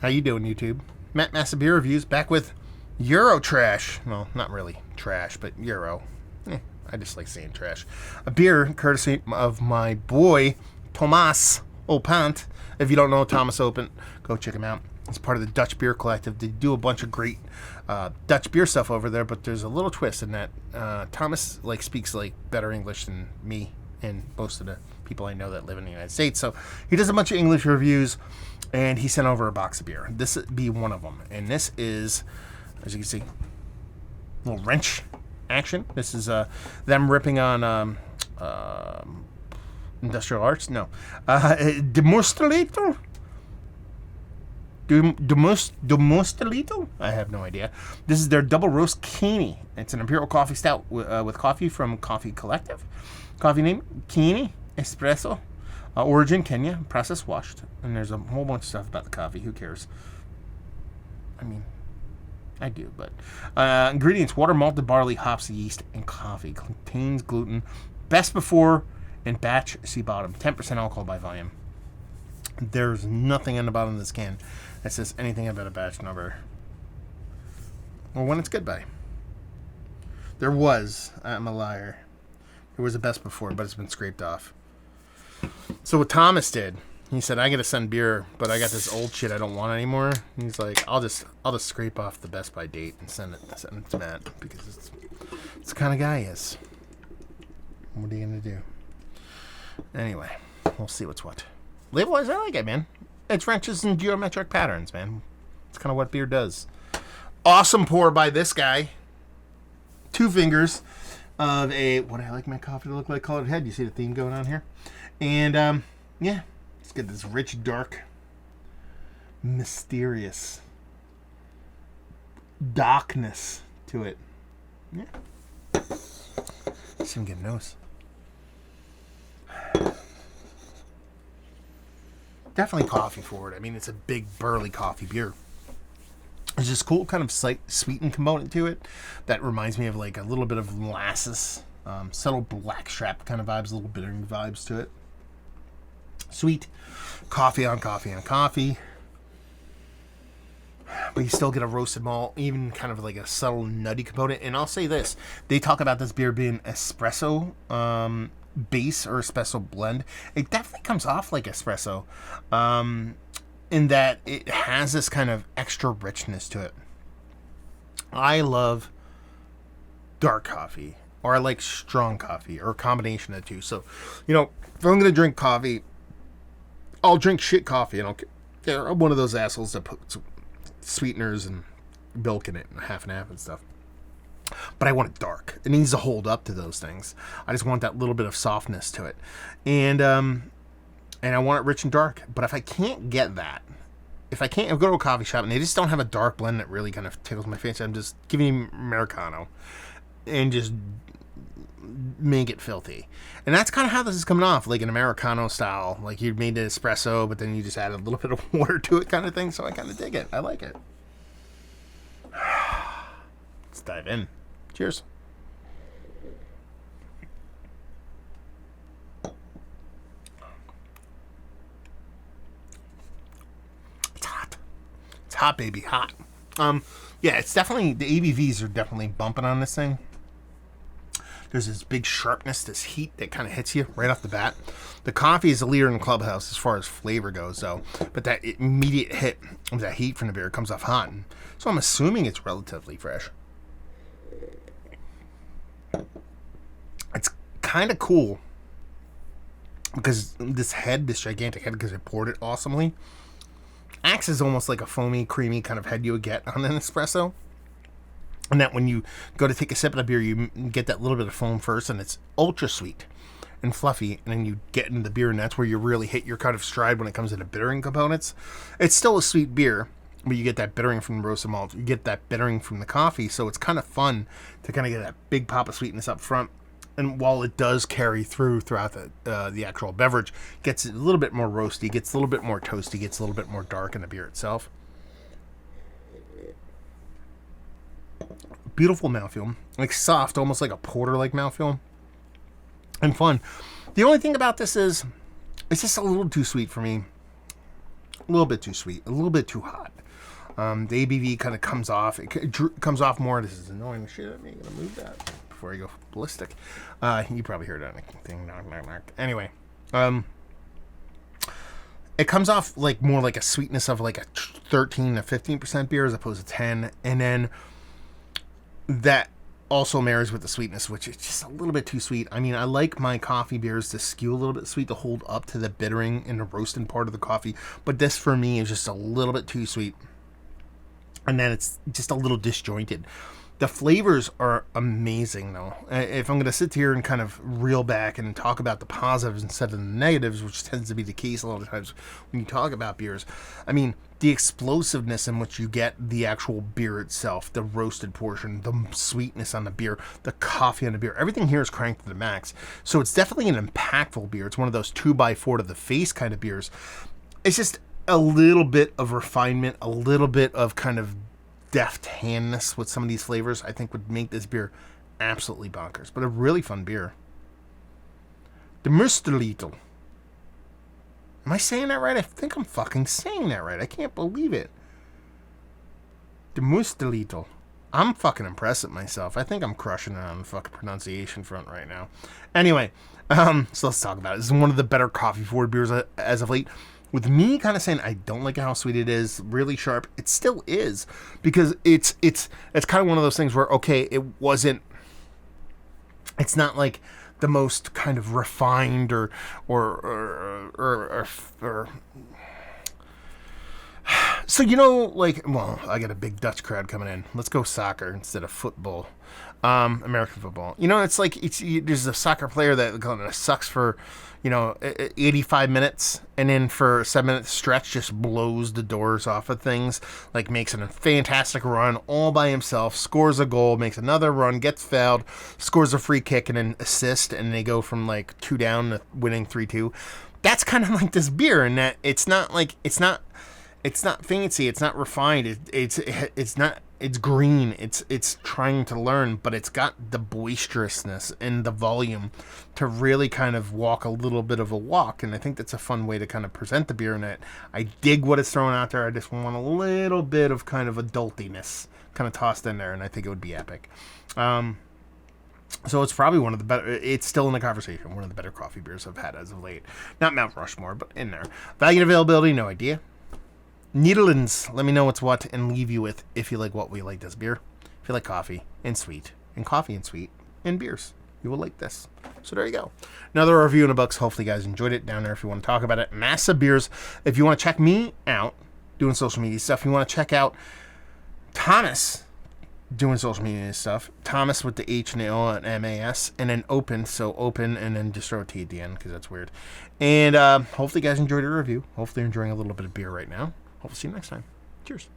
How you doing, YouTube? Matt Massive Beer Reviews back with Euro Trash. Well, not really trash, but Euro. I just like saying trash. A beer courtesy of my boy, Thomas Opant. If you don't know Thomas Opant, go check him out. He's part of the Dutch Beer Collective. They do a bunch of great Dutch beer stuff over there, but there's a little twist in that Thomas speaks better English than me and most of the people I know that live in the United States. So he does a bunch of English reviews, and he sent over a box of beer. This would be one of them, and this is, as you can see, a little wrench action. This is them ripping on Industrial Arts. No, the Moersleutel. Moersleutel? I have no idea. This is their double roast Kieni. It's an Imperial coffee stout with coffee from Coffee Collective. Coffee name Kieni Espresso. Origin Kenya. Process washed. And there's a whole bunch of stuff about the coffee. Who cares? I mean, I do, but ingredients: water, malted barley, hops, yeast, and coffee. Contains gluten. Best before and batch. See bottom. 10% alcohol by volume. There's nothing on the bottom of this can that says anything about a batch number or when it's good by. There was, I'm a liar, there was a best before, but it's been scraped off. So what Thomas did, he said, I gotta send beer, but I got this old shit I don't want anymore. He's like, I'll just scrape off the best by date and send it to Matt, because it's the kind of guy he is. What are you gonna do? Anyway, we'll see what's what. Label-wise, I like it, man. It's wrenches and geometric patterns, man. It's kind of what beer does. Awesome pour by this guy. 2 fingers of a, what I like my coffee to look like, colored head. You see the theme going on here? And, yeah. Let's get this rich, dark, mysterious darkness to it. Yeah. Let's even get a nose. Definitely coffee forward. I mean, it's a big, burly coffee beer. There's this cool kind of sweetened component to it that reminds me of a little bit of molasses, subtle blackstrap kind of vibes, a little bitter vibes to it. Sweet, coffee on coffee on coffee. But you still get a roasted malt, even kind of a subtle nutty component. And I'll say this, they talk about this beer being espresso base or espresso blend. It definitely comes off like espresso in that it has this kind of extra richness to it. I love dark coffee, or I like strong coffee, or a combination of the two. So, if I'm going to drink coffee, I'll drink shit coffee. I don't care. I'm one of those assholes that puts sweeteners and milk in it and half and stuff. But I want it dark. It needs to hold up to those things. I just want that little bit of softness to it. And I want it rich and dark. But if I can't get that, if I go to a coffee shop and they just don't have a dark blend that really kind of tickles my fancy, I'm just giving you Americano and just make it filthy. And that's kind of how this is coming off, like an Americano style. Like you made an espresso, but then you just add a little bit of water to it kind of thing. So I kind of dig it. I like it. Let's dive in. Cheers. It's hot. It's hot, baby, hot. Yeah, it's definitely, the ABVs are definitely bumping on this thing. There's this big sharpness, this heat that kind of hits you right off the bat. The coffee is a leader in the clubhouse as far as flavor goes, though. But that immediate hit of that heat from the beer comes off hot. And so I'm assuming it's relatively fresh. It's kind of cool because this gigantic head, because it poured it awesomely, acts as almost like a foamy, creamy kind of head you would get on an espresso. And that when you go to take a sip of the beer, you get that little bit of foam first, and it's ultra sweet and fluffy, and then you get into the beer, and that's where you really hit your kind of stride when it comes to the bittering components. It's still a sweet beer, but you get that bittering from the roasted malt. You get that bittering from the coffee, so it's kind of fun to kind of get that big pop of sweetness up front. And while it does carry throughout the actual beverage, gets a little bit more roasty, gets a little bit more toasty, gets a little bit more dark in the beer itself. Beautiful mouthfeel, soft, almost like a porter-like mouthfeel, and fun. The only thing about this is, it's just a little too sweet for me. A little bit too sweet. A little bit too hot. The ABV kind of comes off. It comes off more. This is annoying the shit out of me. I'm going to move that before I go ballistic. You probably heard that thing. Knock, knock, knock. Anyway. It comes off like more like a sweetness of like a 13 to 15% beer as opposed to 10. And then that also marries with the sweetness, which is just a little bit too sweet. I mean, I like my coffee beers to skew a little bit sweet to hold up to the bittering and the roasting part of the coffee. But this for me is just a little bit too sweet. And then it's just a little disjointed. The flavors are amazing, though. If I'm going to sit here and kind of reel back and talk about the positives instead of the negatives, which tends to be the case a lot of times when you talk about beers, I mean, the explosiveness in which you get the actual beer itself, the roasted portion, the sweetness on the beer, the coffee on the beer, everything here is cranked to the max. So it's definitely an impactful beer. It's one of those 2x4 to the face kind of beers. It's just a little bit of refinement, a little bit of kind of deft handness with some of these flavors, I think would make this beer absolutely bonkers. But a really fun beer. The Moersleutel. Am I saying that right? I think I'm fucking saying that right. I can't believe it. The Moersleutel. I'm fucking impressed with myself. I think I'm crushing it on the fucking pronunciation front right now. Anyway, so let's talk about it. This is one of the better coffee forward beers as of late. With me kind of saying I don't like how sweet it is, really sharp, it still is, because it's kind of one of those things where, okay, it's not like the most kind of refined or so, you know, like, well, I got a big Dutch crowd coming in. Let's go soccer instead of football. American football. You know, it's like there's a soccer player that kind of sucks for, 85 minutes, and then for a 7-minute stretch just blows the doors off of things, like makes a fantastic run all by himself, scores a goal, makes another run, gets fouled, scores a free kick and an assist, and they go from like 2 down to winning 3-2. That's kind of like this beer, in that it's not fancy, it's not refined, it's green, it's trying to learn, but it's got the boisterousness and the volume to really kind of walk a little bit of a walk, and I think that's a fun way to kind of present the beer in it. I dig what it's throwing out there. I just want a little bit of kind of adultiness kind of tossed in there, and I think it would be epic. So it's probably one of the better, it's still in the conversation, one of the better coffee beers I've had as of late. Not Mount Rushmore, but in there. Value and availability, no idea. Netherlands, let me know what's what and leave you with if you like what we like this beer. If you like coffee and sweet and beers, you will like this. So there you go. Another review in the books. Hopefully you guys enjoyed it. Down there if you want to talk about it. Massive beers. If you want to check me out doing social media stuff, you want to check out Thomas doing social media stuff. Thomas with the H and the O and M-A-S, and then open, so open, and then just throw a T at the end because that's weird. And hopefully you guys enjoyed the review. Hopefully you're enjoying a little bit of beer right now. Hope to see you next time. Cheers.